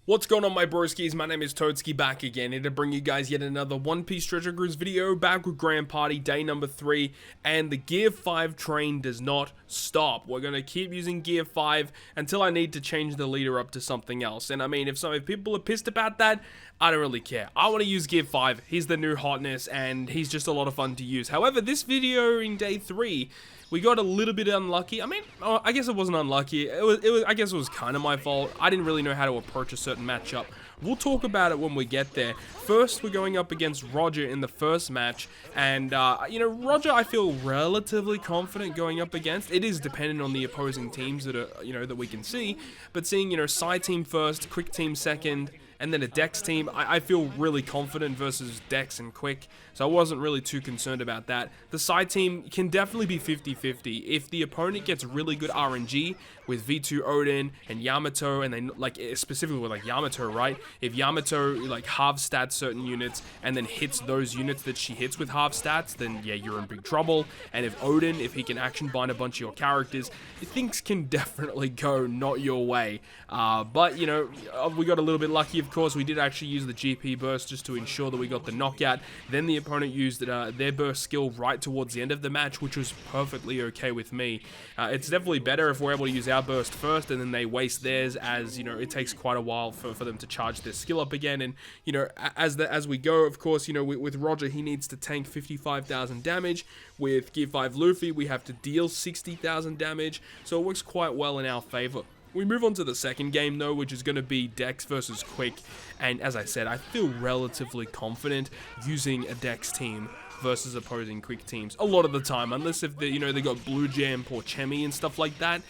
What's going on, my broskiis? My name is Toadskii, back again here to bring you guys yet another One Piece Treasure Cruise video, back with Grand Party day number 3, and the Gear 5 train does not stop. We're going to keep using Gear 5 until I need to change the leader up to something else, and I mean, if people are pissed about that, I don't really care. I want to use Gear 5, he's the new hotness, and he's just a lot of fun to use. However, this video in day 3, we got a little bit unlucky. I mean, I guess it wasn't unlucky. I guess it was kind of my fault. I didn't really know how to approach a certain matchup. We'll talk about it when we get there. First, we're going up against Roger in the first match, and you know, Roger, I feel relatively confident going up against. It is dependent on the opposing teams that are, you know, that we can see. But seeing, you know, Psy team first, Quick team second, and then a Dex team, I feel really confident versus Dex and Quick, so I wasn't really too concerned about that. The side team can definitely be 50-50. If the opponent gets really good RNG with V2 Odin and Yamato, and then like specifically with like Yamato, right? If Yamato like half stats certain units and then hits those units that she hits with half stats, then yeah, you're in big trouble. And if Odin, if he can action bind a bunch of your characters, things can definitely go not your way. But you know, we got a little bit lucky. Of course, we did actually use the GP burst just to ensure that we got the knockout. Then the opponent used their burst skill right towards the end of the match, which was perfectly okay with me. It's definitely better if we're able to use our burst first and then they waste theirs, as you know, it takes quite a while for them to charge their skill up again. And you know, as we go, of course, you know, with Roger, he needs to tank 55,000 damage. With Gear 5 Luffy, we have to deal 60,000 damage, so it works quite well in our favor. We move on to the second game though, which is going to be Dex versus Quick, and as I said, I feel relatively confident using a Dex team versus opposing Quick teams a lot of the time, unless if they, you know, they got Blue Jam, Porchemi and stuff like that.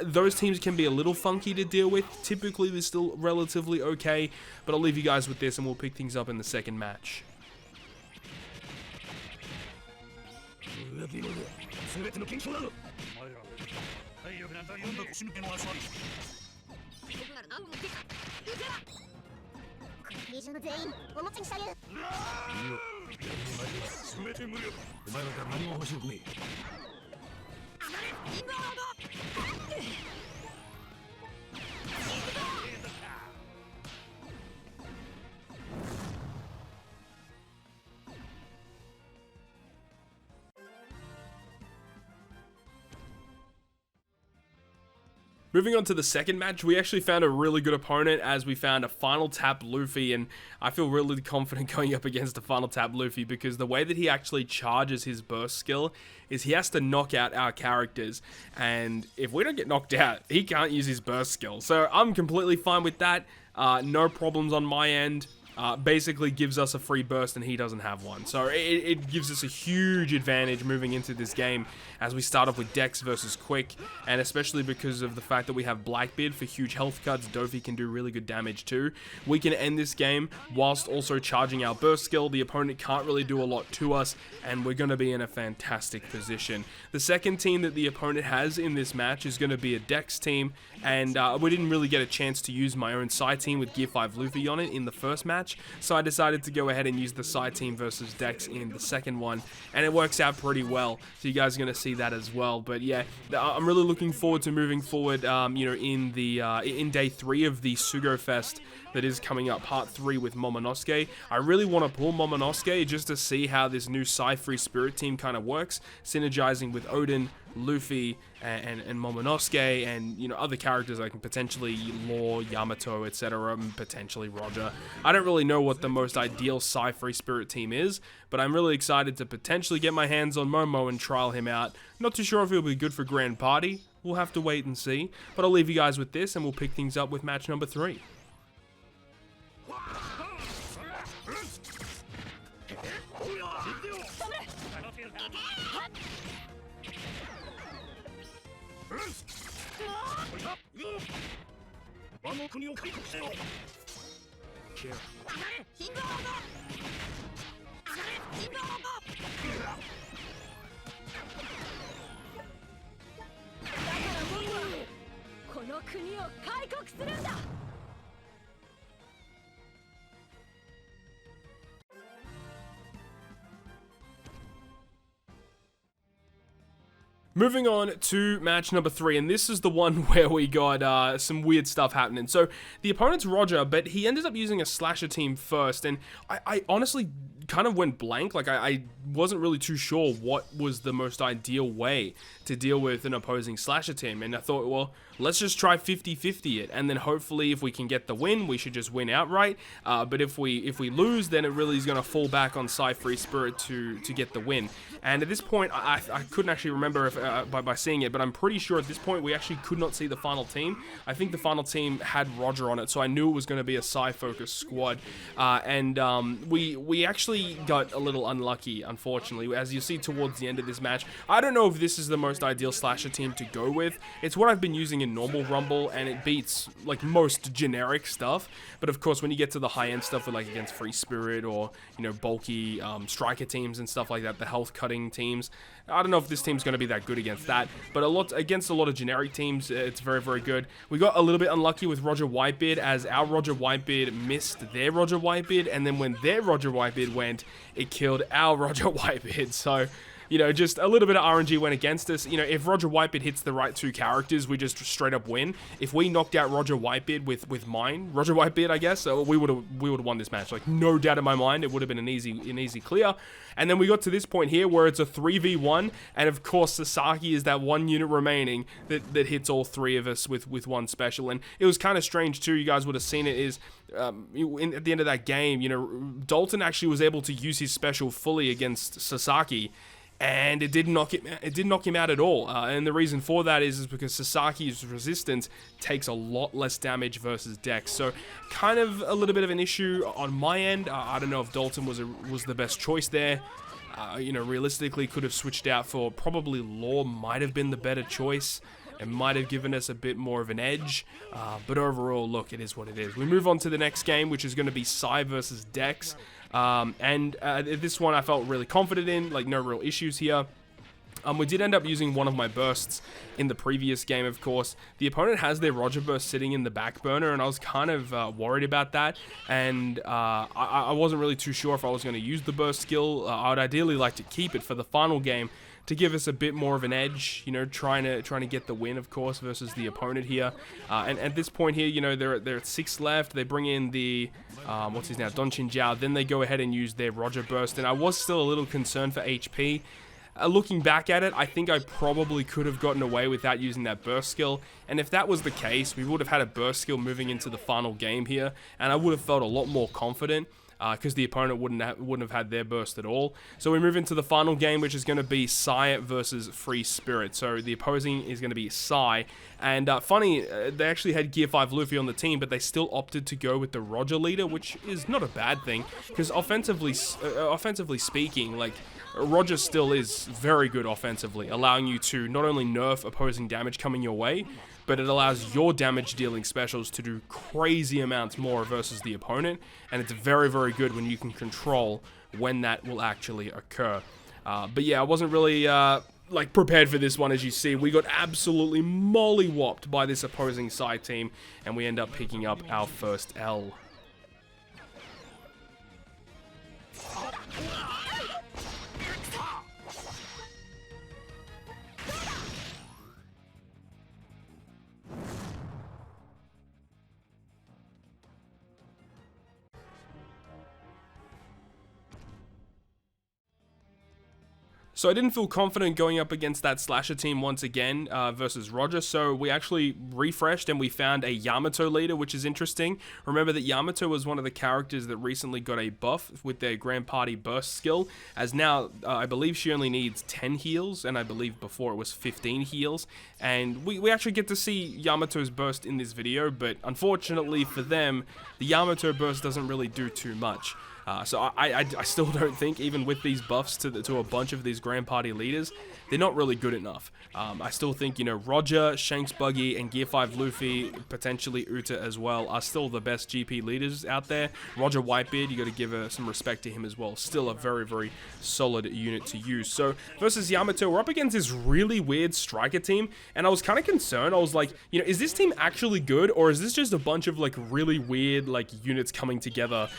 Those teams can be a little funky to deal with. Typically they're still relatively okay, but I'll leave you guys with this and we'll pick things up in the second match. Moving on to the second match, we actually found a really good opponent, as we found a Final Tap Luffy, and I feel really confident going up against a Final Tap Luffy because the way that he actually charges his burst skill is he has to knock out our characters, and if we don't get knocked out, he can't use his burst skill. So I'm completely fine with that, no problems on my end. Basically gives us a free burst and he doesn't have one. So it gives us a huge advantage moving into this game as we start off with Dex versus Quick, and especially because of the fact that we have Blackbeard for huge health cuts. Dofi can do really good damage too. We can end this game whilst also charging our burst skill. The opponent can't really do a lot to us, and we're going to be in a fantastic position. The second team that the opponent has in this match is going to be a Dex team, and we didn't really get a chance to use my own side team with Gear 5 Luffy on it in the first match, so I decided to go ahead and use the side team versus Dex in the second one, and it works out pretty well, so you guys are going to see that as well. But yeah, I'm really looking forward to moving forward, you know, in day 3 of the Sugo Fest that is coming up, part 3 with Momonosuke. I really want to pull Momonosuke just to see how this new Psy-Free Spirit team kind of works, synergizing with Odin, Luffy, and Momonosuke, and you know, other characters like potentially Law, Yamato, etc., and potentially Roger. I don't really know what the most ideal Psy-Free Spirit team is, but I'm really excited to potentially get my hands on Momo and trial him out. Not too sure if he'll be good for Grand Party. We'll have to wait and see, but I'll leave you guys with this and we'll pick things up with match number 3. Moving on to match number 3, and this is the one where we got some weird stuff happening. So, the opponent's Roger, but he ended up using a slasher team first, and I honestly kind of went blank. Like, I wasn't really too sure what was the most ideal way to deal with an opposing slasher team, and I thought, well, let's just try 50-50 it, and then hopefully if we can get the win, we should just win outright, but if we lose, then it really is going to fall back on PSY Free Spirit to get the win. And at this point, I couldn't actually remember if, by seeing it, but I'm pretty sure at this point we actually could not see the final team. I think the final team had Roger on it, so I knew it was going to be a PSY-focused squad. We actually got a little unlucky, unfortunately, as you see towards the end of this match. I don't know if this is the most ideal slasher team to go with. It's what I've been using in normal Rumble, and it beats like most generic stuff. But of course, when you get to the high-end stuff with like against Free Spirit or, you know, bulky striker teams and stuff like that, the health cutting teams, I don't know if this team's going to be that good against that, but against a lot of generic teams, it's very, very good. We got a little bit unlucky with Roger Whitebeard, as our Roger Whitebeard missed their Roger Whitebeard, and then when their Roger Whitebeard went, it killed our Roger Whitebeard. So, you know, just a little bit of RNG went against us. You know, if Roger Whitebeard hits the right 2 characters, we just straight up win. If we knocked out Roger Whitebeard with mine, Roger Whitebeard, I guess, we would have won this match. Like, no doubt in my mind, it would have been an easy clear. And then we got to this point here where it's a 3v1, and of course Sasaki is that one unit remaining that hits all 3 of us with one special. And it was kind of strange too. You guys would have seen it. Is at the end of that game, you know, Dalton actually was able to use his special fully against Sasaki, and it didn't knock him out at all. And the reason for that is because Sasaki's resistance takes a lot less damage versus Dex. So kind of a little bit of an issue on my end. I don't know if Dalton was the best choice there. You know, realistically could have switched out for probably Law, might have been the better choice. It might have given us a bit more of an edge, but overall, look, it is what it is. We move on to the next game, which is going to be PSY versus Dex. This one I felt really confident in, like no real issues here. We did end up using one of my bursts in the previous game, of course. The opponent has their Roger burst sitting in the back burner, and I was kind of worried about that. And I wasn't really too sure if I was going to use the burst skill. I would ideally like to keep it for the final game to give us a bit more of an edge, you know, trying to get the win, of course, versus the opponent here. And at this point here, you know, they're at 6 left. They bring in the what's his now, Don Chin Jiao. Then they go ahead and use their Roger burst, and I was still a little concerned for HP. Looking back at it, I think I probably could have gotten away without using that burst skill, and if that was the case, we would have had a burst skill moving into the final game here, and I would have felt a lot more confident, because the opponent wouldn't have had their burst at all. So we move into the final game, which is going to be PSY versus Free Spirit. So the opposing is going to be PSY, and funny, they actually had Gear 5 Luffy on the team, but they still opted to go with the Roger leader, which is not a bad thing, because offensively speaking, like, Roger still is very good offensively, allowing you to not only nerf opposing damage coming your way, but it allows your damage dealing specials to do crazy amounts more versus the opponent, and it's very, very good when you can control when that will actually occur. But yeah, I wasn't really like prepared for this one. As you see, we got absolutely mollywopped by this opposing PSY team, and we end up picking up our first L. So I didn't feel confident going up against that slasher team once again versus Roger, so we actually refreshed and we found a Yamato leader, which is interesting. Remember that Yamato was one of the characters that recently got a buff with their Grand Party burst skill, as now I believe she only needs 10 heals, and I believe before it was 15 heals, and we actually get to see Yamato's burst in this video, but unfortunately for them, the Yamato burst doesn't really do too much. So I still don't think, even with these buffs to a bunch of these Grand Party leaders, they're not really good enough. I still think, you know, Roger, Shanks Buggy, and Gear 5 Luffy, potentially Uta as well, are still the best GP leaders out there. Roger Whitebeard, you got to give some respect to him as well. Still a very, very solid unit to use. So versus Yamato, we're up against this really weird striker team, and I was kind of concerned. I was like, you know, is this team actually good, or is this just a bunch of like really weird like units coming together?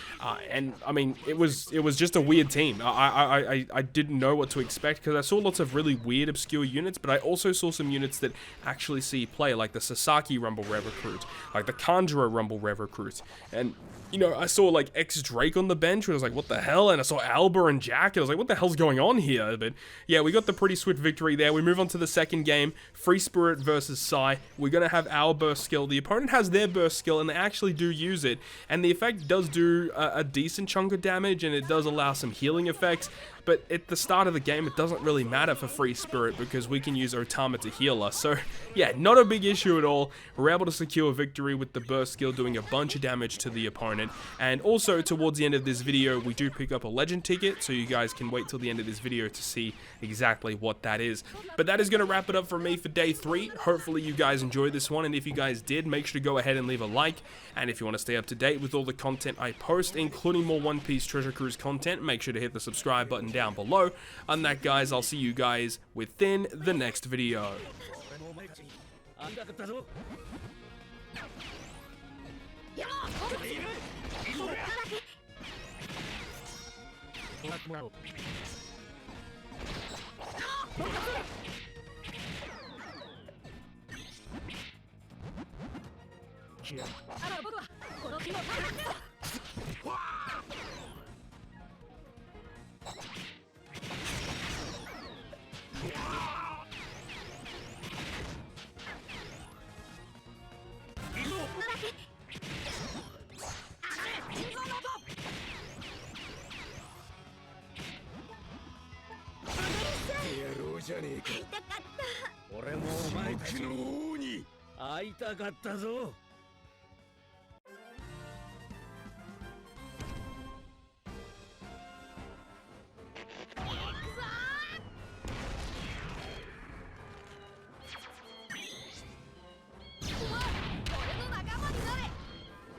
And I'm mean, it was just a weird team. I didn't know what to expect because I saw lots of really weird, obscure units, but I also saw some units that actually see play, like the Sasaki Rumble Rev Recruit, like the Kanjuro Rumble Rev Recruit, and you know, I saw like X-Drake on the bench, and I was like, what the hell? And I saw Alba and Jack, and I was like, what the hell's going on here? But yeah, we got the pretty swift victory there. We move on to the second game, Free Spirit versus Psy. We're going to have our burst skill. The opponent has their burst skill, and they actually do use it, and the effect does do a decent chunk of damage, and it does allow some healing effects. But at the start of the game, it doesn't really matter for Free Spirit because we can use Otama to heal us. So yeah, not a big issue at all. We're able to secure victory with the burst skill doing a bunch of damage to the opponent. And also towards the end of this video, we do pick up a legend ticket, so you guys can wait till the end of this video to see exactly what that is. But that is going to wrap it up for me for day 3. Hopefully you guys enjoyed this one, and if you guys did, make sure to go ahead and leave a like. And if you want to stay up to date with all the content I post, including more One Piece Treasure Cruise content, make sure to hit the subscribe button down below. On that, guys, I'll see you guys within the next video.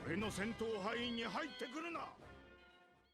俺の戦闘範囲に入ってくるな。